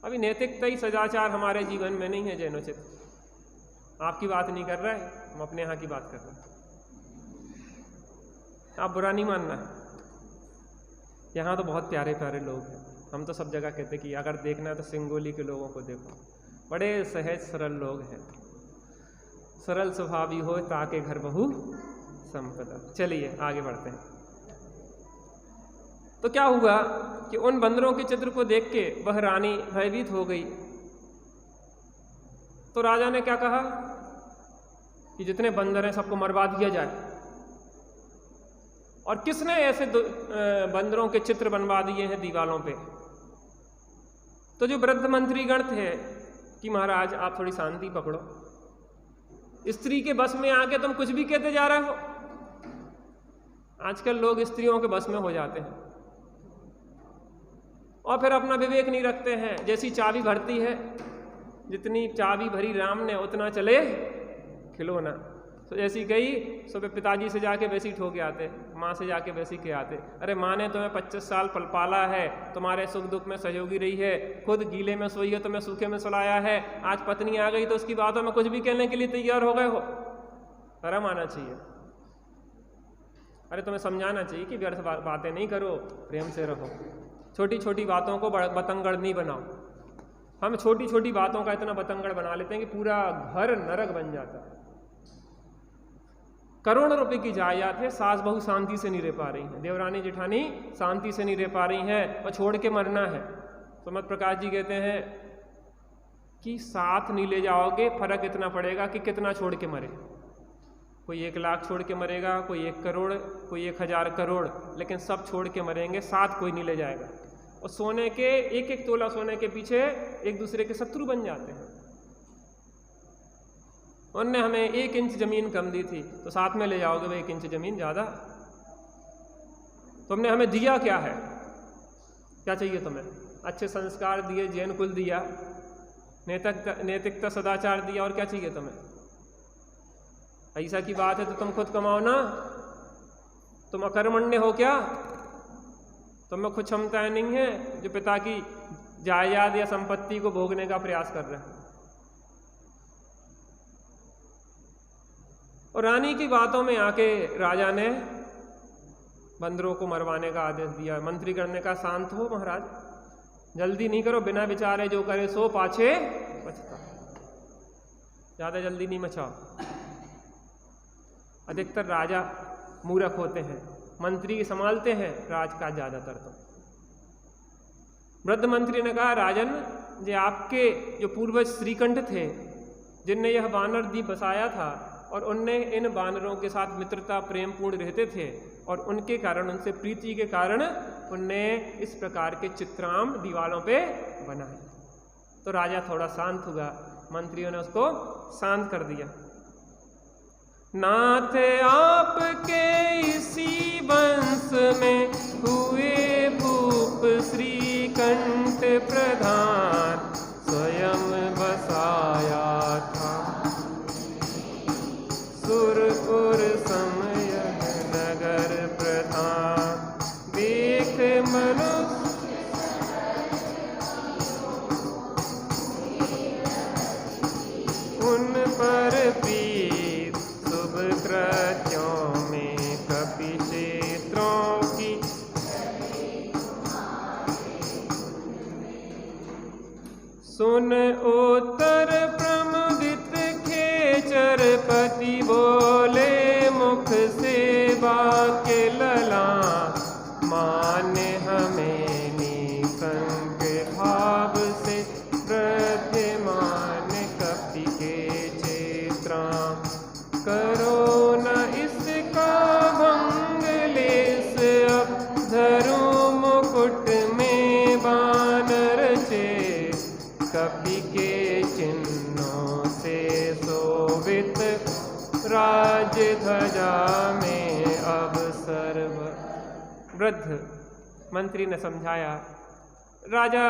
अभी नैतिकता ही सदाचार हमारे जीवन में नहीं है जैनोचित। आपकी बात नहीं कर रहा है, हम अपने यहाँ की बात कर रहे हैं। आप बुरा नहीं मानना। यहाँ तो बहुत प्यारे प्यारे लोग हैं। हम तो सब जगह कहते कि अगर देखना है तो सिंगोली के लोगों को देखो, बड़े सहज सरल लोग हैं। सरल स्वभावी हो ताके घर बहु संपदा। चलिए आगे बढ़ते हैं। तो क्या हुआ कि उन बंदरों के चित्र को देख के वह रानी भयभीत हो गई। तो राजा ने क्या कहा कि जितने बंदर हैं सबको मरवा दिया जाए। और किसने ऐसे बंदरों के चित्र बनवा दिए हैं दीवालों पे? तो जो वृद्ध मंत्रीगण थे कि महाराज आप थोड़ी शांति पकड़ो, स्त्री के बस में आके तुम कुछ भी कहते जा रहे हो। आजकल लोग स्त्रियों के बस में हो जाते हैं और फिर अपना विवेक नहीं रखते हैं। जैसी चाबी भरती है, जितनी चाबी भरी राम ने उतना चले खिलौना। तो ऐसी गई सुबह पिताजी से जाके वैसी ठो के आते, माँ से जाके वैसी के आते। अरे माँ ने तुम्हें 25 साल पल पाला है, तुम्हारे सुख दुख में सहयोगी रही है, खुद गीले में सोई है, तुम्हें सूखे में सुलाया है। आज पत्नी आ गई तो उसकी बातों में कुछ भी कहने के लिए तैयार हो गए हो। शर्म आना चाहिए। अरे तुम्हें समझाना चाहिए कि व्यर्थ बातें नहीं करो, प्रेम से रहो। छोटी छोटी बातों को बतंगड़ नहीं बनाओ। हम छोटी छोटी बातों का इतना बतंगड़ बना लेते हैं कि पूरा घर नरक बन जाता है। करोड़ों रुपए की जायदाद है, सास बहू शांति से नहीं रह पा रही हैं, देवरानी जेठानी शांति से नहीं रह पा रही हैं और छोड़ के मरना है। तो मत प्रकाश जी कहते हैं कि साथ नहीं ले जाओगे, फर्क इतना पड़ेगा कि कितना छोड़ के मरे। कोई 1 लाख छोड़ के मरेगा, कोई 1 करोड़, कोई 1000 करोड़, लेकिन सब छोड़ के मरेंगे, साथ कोई नहीं ले जाएगा। और सोने के 1-1 तोला सोने के पीछे एक दूसरे के शत्रु बन जाते हैं। उनने हमें 1 इंच जमीन कम दी थी तो साथ में ले जाओगे भाई 1 इंच जमीन ज़्यादा। तुमने हमें दिया क्या है? क्या चाहिए तुम्हें? अच्छे संस्कार दिए, जैन कुल दिया, नैतिकता सदाचार दिया, और क्या चाहिए तुम्हें? पैसा की बात है तो तुम खुद कमाओ ना। तुम अकर्मण्य हो क्या? तुम्हें खुद क्षमताएं नहीं है जो पिता की जायदाद या संपत्ति को भोगने का प्रयास कर रहे हैं। और रानी की बातों में आके राजा ने बंदरों को मरवाने का आदेश दिया। मंत्रीगण ने कहा शांत हो महाराज, जल्दी नहीं करो, बिना विचारे जो करे सो पाछे पछता। ज्यादा जल्दी नहीं मचाओ। अधिकतर राजा मूर्ख होते हैं, मंत्री संभालते हैं राज का ज्यादातर। तो वृद्ध मंत्री ने कहा राजन, ये आपके जो पूर्वज श्रीकंठ थे जिनने यह वानर द्वीप बसाया था, और उनने इन वानरों के साथ मित्रता प्रेम पूर्ण रहते थे, और उनके कारण, उनसे प्रीति के कारण उनने इस प्रकार के चित्राम दीवालों पे बनाए। तो राजा थोड़ा शांत हुआ, मंत्रियों ने उसको शांत कर दिया। नाथ आपके इसी वंश में हुए भूप श्रीकंठ प्रधान, स्वयं बसाया था सुरपुर समय नगर प्रधान। देख मनुष्य उन पर प्रीत, शुभ कृत्यों में कपि क्षेत्रों की सुन उत्तर प्रमुदित खेचरपति बोले मुख से वाक्य लला, माने हमें निसंग भाव से वृद्धिमान कपि के क्षेत्रा, करो न इसका भंग लेस अब, धरो मुकुट में बानर चे, कपि के चिन्हों से शोभित राज ध्वजा में अब सर्व। वृद्ध मंत्री ने समझाया। राजा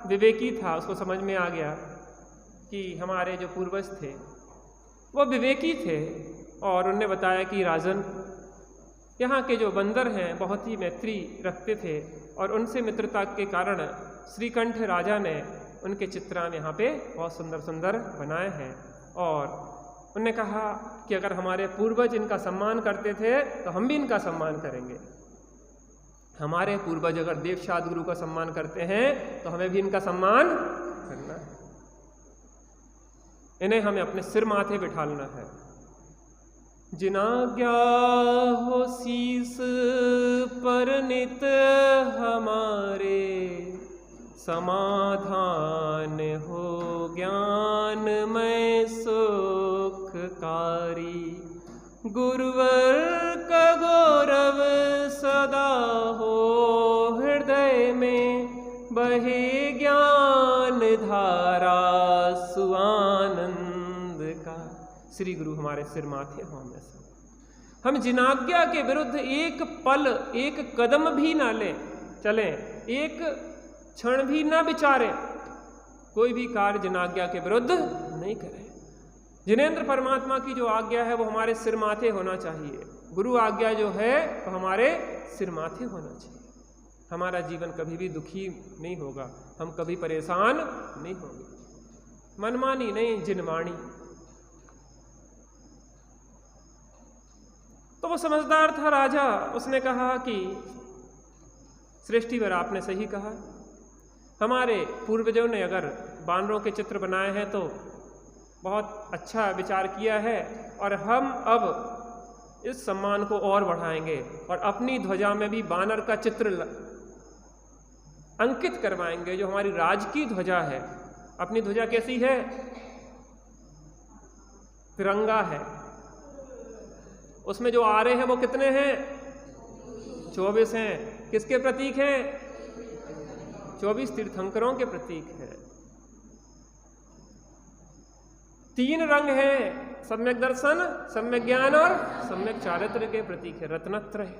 विवेकी था, उसको समझ में आ गया कि हमारे जो पूर्वज थे वो विवेकी थे और उन्होंने बताया कि राजन, यहाँ के जो बंदर हैं बहुत ही मैत्री रखते थे और उनसे मित्रता के कारण श्रीकंठ राजा ने उनके चित्रान यहाँ पे बहुत सुंदर सुंदर बनाए हैं। और उन्होंने कहा कि अगर हमारे पूर्वज इनका सम्मान करते थे तो हम भी इनका सम्मान करेंगे। हमारे पूर्वज अगर देवशाद गुरु का सम्मान करते हैं तो हमें भी इनका सम्मान करना है, इन्हें हमें अपने सिर माथे बिठालना है। जिनाज्ञा हो शीस पर नित हमारे, समाधान हो ज्ञानमय सुखकारी। गुरुवर का गौरव सदा हो हृदय में, बहे ज्ञान धारा सुआनंद का। श्री गुरु हमारे सिर माथे हों हमेशा। हम जिनाज्ञा के विरुद्ध एक पल एक कदम भी ना लें, चलें, एक क्षण भी ना विचारें, कोई भी कार्य जिनाज्ञा के विरुद्ध नहीं करें। जिनेंद्र परमात्मा की जो आज्ञा है वो हमारे सिर माथे होना चाहिए। गुरु आज्ञा जो है वो हमारे सिर माथे होना चाहिए। हमारा जीवन कभी भी दुखी नहीं होगा, हम कभी परेशान नहीं होंगे। मनमानी नहीं, जिनवाणी। तो वो समझदार था राजा, उसने कहा कि सृष्टिवर आपने सही कहा, हमारे पूर्वजों ने अगर बानरों के चित्र बनाए हैं तो बहुत अच्छा विचार किया है और हम अब इस सम्मान को और बढ़ाएंगे और अपनी ध्वजा में भी बानर का चित्र अंकित करवाएंगे जो हमारी राज की ध्वजा है। अपनी ध्वजा कैसी है? तिरंगा है। उसमें जो आरे हैं वो कितने हैं? 24 हैं। किसके प्रतीक हैं? 24 तीर्थंकरों के प्रतीक हैं। 3 रंग हैं, सम्यक दर्शन, सम्यक ज्ञान और सम्यक चारित्र के प्रतीक है। रत्नत्रय,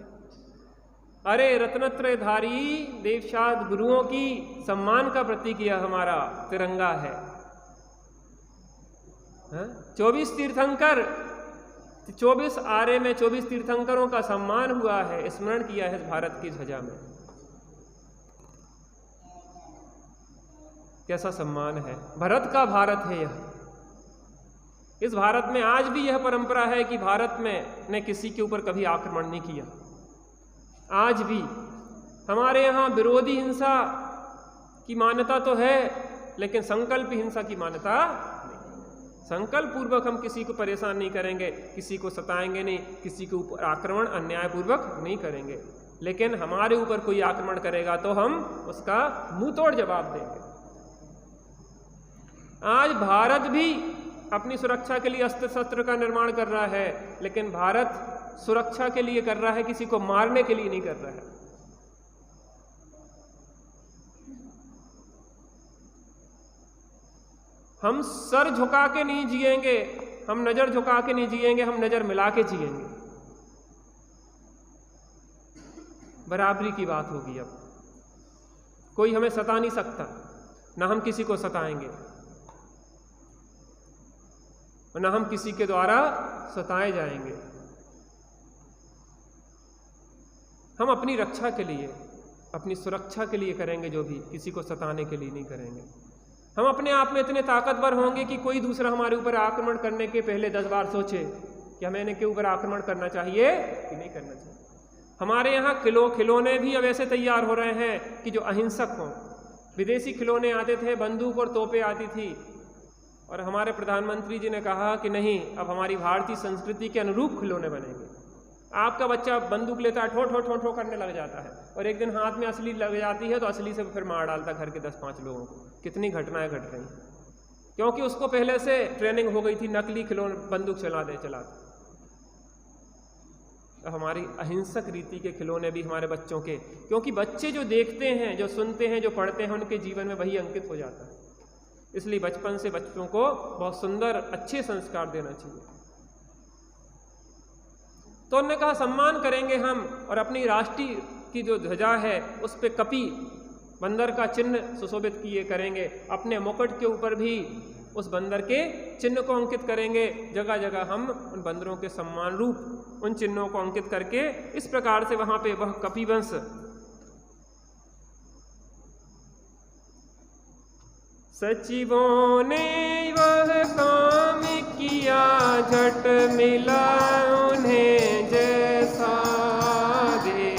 अरे रत्नत्रय धारी देवशाद गुरुओं की सम्मान का प्रतीक यह हमारा तिरंगा है। 24 तीर्थंकर, 24 आरे में 24 तीर्थंकरों का सम्मान हुआ है, स्मरण किया है भारत की ध्वजा में। कैसा सम्मान है! भरत का भारत है यह। इस भारत में आज भी यह परंपरा है कि भारत में ने किसी के ऊपर कभी आक्रमण नहीं किया। आज भी हमारे यहाँ विरोधी हिंसा की मान्यता तो है, लेकिन संकल्प हिंसा की मान्यता नहीं। संकल्प पूर्वक हम किसी को परेशान नहीं करेंगे, किसी को सताएंगे नहीं, किसी के ऊपर आक्रमण अन्यायपूर्वक नहीं करेंगे। लेकिन हमारे ऊपर कोई आक्रमण करेगा तो हम उसका मुंह तोड़ जवाब देंगे। आज भारत भी अपनी सुरक्षा के लिए अस्त्र शस्त्र का निर्माण कर रहा है, लेकिन भारत सुरक्षा के लिए कर रहा है, किसी को मारने के लिए नहीं कर रहा है। हम सर झुका के नहीं जिएंगे, हम नजर झुका के नहीं जिएंगे, हम नजर मिला के जिएंगे। बराबरी की बात होगी। अब कोई हमें सता नहीं सकता, ना हम किसी को सताएंगे, ना हम किसी के द्वारा सताए जाएंगे। हम अपनी रक्षा के लिए, अपनी सुरक्षा के लिए करेंगे जो भी, किसी को सताने के लिए नहीं करेंगे। हम अपने आप में इतने ताकतवर होंगे कि कोई दूसरा हमारे ऊपर आक्रमण करने के पहले 10 बार सोचे कि हमें इनके ऊपर आक्रमण करना चाहिए कि नहीं करना चाहिए। हमारे यहाँ खिलौने भी अब ऐसे तैयार हो रहे हैं कि जो अहिंसक हों। विदेशी खिलौने आते थे, बंदूक और तोपें आती थी, और हमारे प्रधानमंत्री जी ने कहा कि नहीं, अब हमारी भारतीय संस्कृति के अनुरूप खिलौने बनेंगे। आपका बच्चा बंदूक लेता है, ठो ठो ठो ठो करने लग जाता है, और एक दिन हाथ में असली लग जाती है तो असली से फिर मार डालता घर के 10-5 लोगों को। कितनी घटनाएं घट रही, क्योंकि उसको पहले से ट्रेनिंग हो गई थी नकली खिलौने बंदूक चलाते। तो हमारी अहिंसक रीति के खिलौने भी हमारे बच्चों के, क्योंकि बच्चे जो देखते हैं, जो सुनते हैं, जो पढ़ते हैं, उनके जीवन में वही अंकित हो जाता है। इसलिए बचपन से बच्चों को बहुत सुंदर अच्छे संस्कार देना चाहिए। तो उन्होंने कहा सम्मान करेंगे हम, और अपनी राष्ट्रीय की जो ध्वजा है उस पे कपि बंदर का चिन्ह सुशोभित किए करेंगे। अपने मुकुट के ऊपर भी उस बंदर के चिन्ह को अंकित करेंगे। जगह जगह हम उन बंदरों के सम्मान रूप उन चिन्हों को अंकित करके इस प्रकार से वहां पे वह कपिवंश सचिवों ने वह काम किया, झट मिला उन्हें जैसा दे,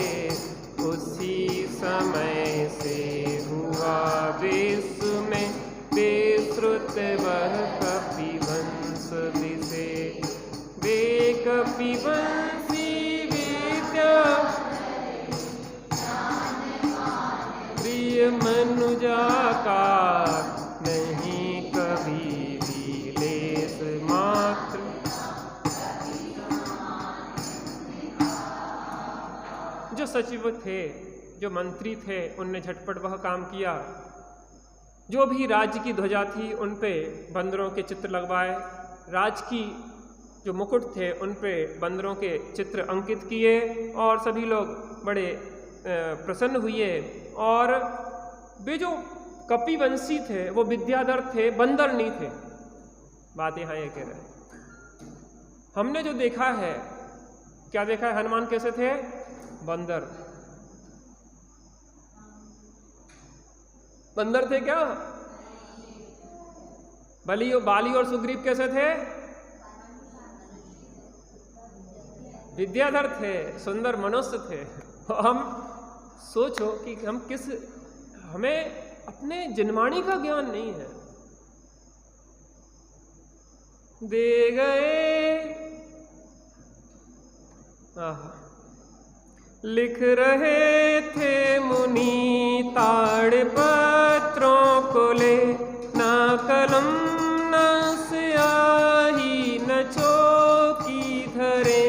उसी समय से हुआ विश्व में विस्तृत वह कपिवंश विषे। वे कपिवंशी विद्या प्रिय मनुजा का नहीं कभी भी लेस मात्र। जो सचिव थे, जो मंत्री थे, उनने झटपट वह काम किया। जो भी राज्य की ध्वजा थी उन पे बंदरों के चित्र लगवाए, राज की जो मुकुट थे उन पे बंदरों के चित्र अंकित किए और सभी लोग बड़े प्रसन्न हुए। और वे जो कपिवंशी थे वो विद्याधर थे, बंदर नहीं थे। बात यहाँ ये कह रहे हैं। हमने जो देखा है, क्या देखा है? हनुमान कैसे थे? बंदर। बंदर थे क्या? बाली और सुग्रीव कैसे थे? विद्याधर थे, सुंदर मनुष्य थे। हम सोचो कि हमें अपने जन्माणी का ज्ञान नहीं है। दे गए लिख रहे थे मुनि ताड़ पत्रों को ले, ना कलम न स्याही न चौकी धरे,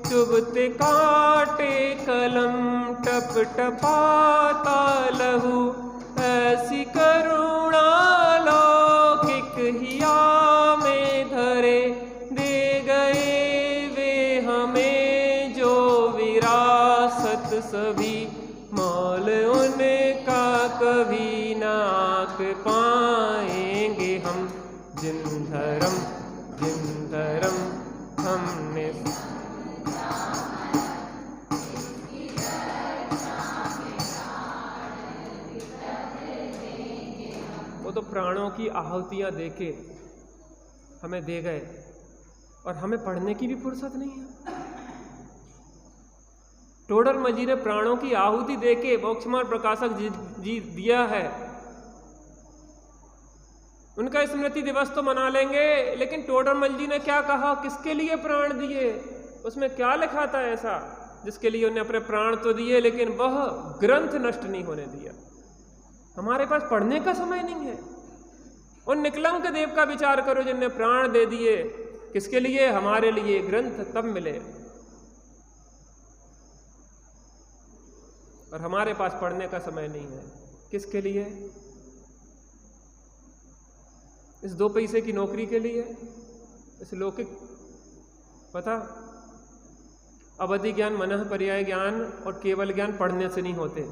चुभते काटे कलम टप टपाता लहू, ऐसी करुणा लौकिक हिया में धरे। दे गए वे हमें जो विरासत सभी, मोल उनका कभी ना आँख पाएंगे हम। जिन धर्म हमने तो प्राणों की आहुतियां देके हमें दे गए और हमें पढ़ने की भी फुर्सत नहीं है। टोडरमल जी ने प्राणों की आहुति देके मोक्षमार्ग प्रकाशक जी दिया है। उनका स्मृति दिवस तो मना लेंगे, लेकिन टोडरमल जी ने क्या कहा, किसके लिए प्राण दिए, उसमें क्या लिखा था ऐसा जिसके लिए उन्हें अपने प्राण तो दिए लेकिन वह ग्रंथ नष्ट नहीं होने दिया। हमारे पास पढ़ने का समय नहीं है। उन निकलंक देव का विचार करो जिनने प्राण दे दिए, किसके लिए? हमारे लिए। ग्रंथ तब मिले और हमारे पास पढ़ने का समय नहीं है। किसके लिए? इस 2 पैसे की नौकरी के लिए, इस लौकिक पता। अवधि ज्ञान, मनः पर्याय ज्ञान और केवल ज्ञान पढ़ने से नहीं होते,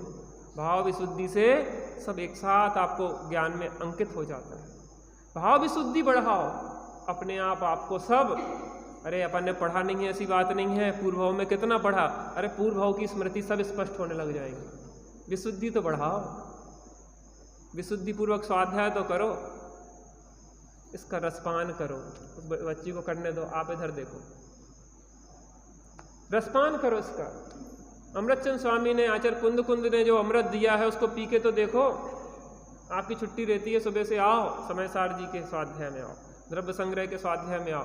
भाव विशुद्धि से सब एक साथ आपको ज्ञान में अंकित हो जाता है। भाव विशुद्धि बढ़ाओ अपने आप आपको सब। अरे अपन ने पढ़ा नहीं है ऐसी बात नहीं है, पूर्व भाव में कितना पढ़ा, अरे पूर्व भाव की स्मृति सब स्पष्ट होने लग जाएगी। विशुद्धि तो बढ़ाओ, विशुद्धि पूर्वक स्वाध्याय तो करो, इसका रसपान करो। उस बच्ची को करने दो, आप इधर देखो, रसपान करो इसका। अमृतचंद स्वामी ने, आचार्य कुंद ने जो अमृत दिया है उसको पी के तो देखो। आपकी छुट्टी रहती है, सुबह से आओ, समय सार जी के स्वाध्याय में आओ, द्रव्य संग्रह के स्वाध्याय में आओ,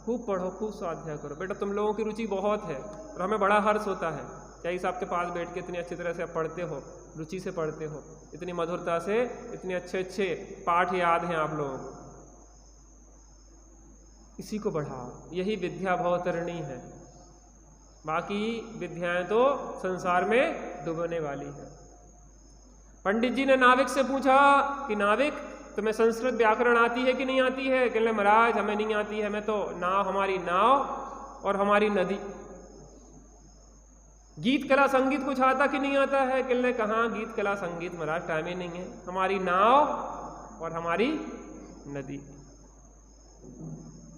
खूब पढ़ो, खूब स्वाध्याय करो। बेटा तुम लोगों की रुचि बहुत है और हमें बड़ा हर्ष होता है। क्या इस आपके पास बैठ के इतनी अच्छी तरह से आप पढ़ते हो, रुचि से पढ़ते हो, इतनी मधुरता से, इतने अच्छे अच्छे पाठ याद हैं आप लोगों को। इसी को बढ़ाओ, यही विद्या भवतरणी है। बाकी विद्याएं तो संसार में डूबने वाली है। पंडित जी ने नाविक से पूछा कि नाविक तुम्हें संस्कृत व्याकरण आती है कि नहीं आती है? कहने महाराज हमें नहीं आती है, हमें तो नाव, हमारी नाव और हमारी नदी। गीत कला संगीत कुछ आता कि नहीं आता है? कहने कहाँ गीत कला संगीत महाराज, टाइम ही नहीं है। हमारी नाव और हमारी नदी।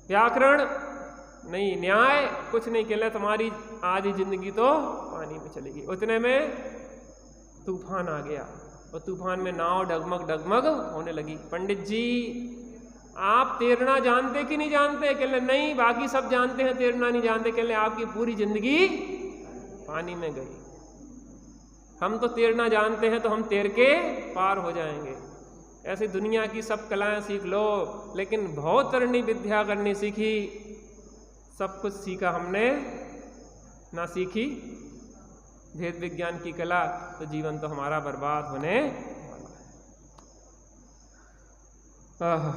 व्याकरण नहीं, न्याय कुछ नहीं कहला, तुम्हारी आधी जिंदगी तो पानी में चलेगी। उतने में तूफान आ गया और तूफान में नाव डगमग डगमग होने लगी। पंडित जी आप तैरना जानते कि नहीं जानते? कहले नहीं, बाकी सब जानते हैं, तैरना नहीं जानते। कहले आपकी पूरी जिंदगी पानी में गई। हम तो तैरना जानते हैं, तो हम तैर के पार हो जाएंगे। ऐसे दुनिया की सब कलाएं सीख लो, लेकिन बहुत तरणी विद्या करनी सीखी, सब कुछ सीखा हमने, ना सीखी भेद विज्ञान की कला, तो जीवन तो हमारा बर्बाद होने वाला है।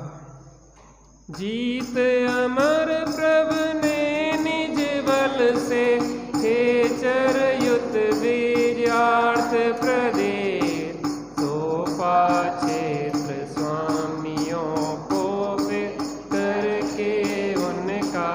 जीत अमर प्रभु ने निज बल से, खेचर युत बीजार्थ प्रदेश, तो क्षेत्र स्वामियों को करके उनका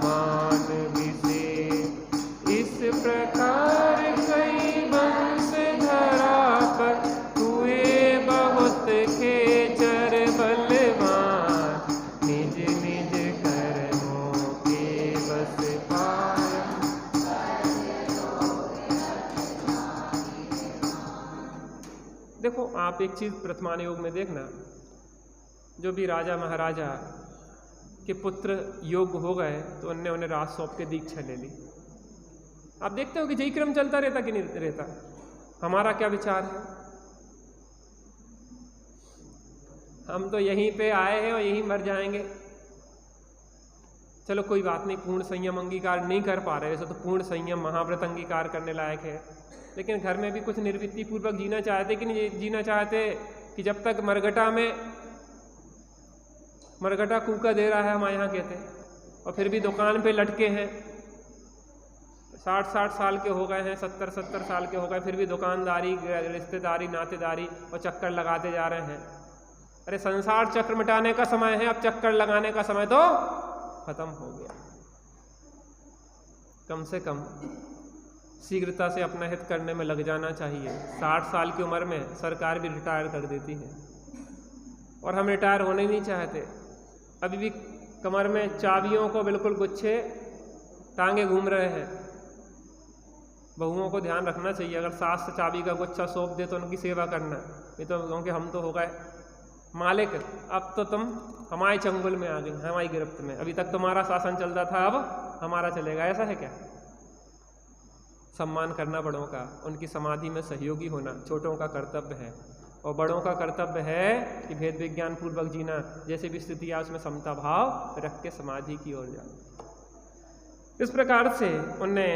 मान विशेष। इस प्रकार कई वंश धरा पर हुए बहुत खेचर बलवान, निज निज कर्मों के बस पाए। देखो आप एक चीज प्रथमान योग में देखना, जो भी राजा महाराजा के पुत्र योग्य हो गए तो उन्हें राज सौंप के दीक्षा ले ली। आप देखते हो कि यही क्रम चलता रहता कि नहीं रहता? हमारा क्या विचार है? हम तो यहीं पे आए हैं और यहीं मर जाएंगे। चलो कोई बात नहीं, पूर्ण संयम अंगीकार नहीं कर पा रहे, वैसे तो पूर्ण संयम महाव्रत अंगीकार करने लायक है, लेकिन घर में भी कुछ निर्वृत्ति पूर्वक जीना चाहते कि नहीं जीना चाहते? कि जब तक मरघटा में मरघटा कूका दे रहा है, हमारे यहाँ कहते हैं, और फिर भी दुकान पे लटके हैं, 60-60 साल के हो गए हैं, 70-70 साल के हो गए, फिर भी दुकानदारी, रिश्तेदारी, नातेदारी और चक्कर लगाते जा रहे हैं। अरे संसार चक्र मिटाने का समय है, अब चक्कर लगाने का समय तो खत्म हो गया। कम से कम शीघ्रता से अपना हित करने में लग जाना चाहिए। 60 साल की उम्र में सरकार भी रिटायर कर देती है और हम रिटायर होने नहीं चाहते। अभी भी कमर में चाबियों को बिल्कुल गुच्छे टांगे घूम रहे हैं। बहुओं को ध्यान रखना चाहिए, अगर सास से चाबी का गुच्छा सौंप दे तो उनकी सेवा करना। ये तो क्योंकि हम तो हो गए मालिक, अब तो तुम हमारे चंगुल में आ गई, हमारी गिरफ्त में। अभी तक तुम्हारा शासन चलता था, अब हमारा चलेगा, ऐसा है क्या? सम्मान करना बड़ों का, उनकी समाधि में सहयोगी होना छोटों का कर्तव्य है, और बड़ों का कर्तव्य है कि भेद विज्ञान पूर्वक जीना, जैसे भी स्थिति है उसमें समता भाव रख के समाधि की ओर जाना। इस प्रकार से उनने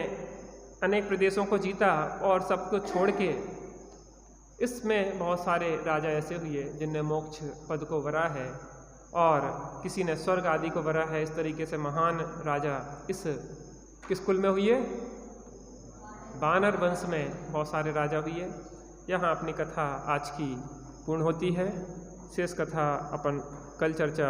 अनेक प्रदेशों को जीता और सब कुछ छोड़ के, इसमें बहुत सारे राजा ऐसे हुए जिनने मोक्ष पद को वरा है और किसी ने स्वर्ग आदि को वरा है। इस तरीके से महान राजा इस किस कुल में हुए? वानर वंश में बहुत सारे राजा हुए। यहाँ अपनी कथा आज की पूर्ण होती है। शेष कथा अपन कल चर्चा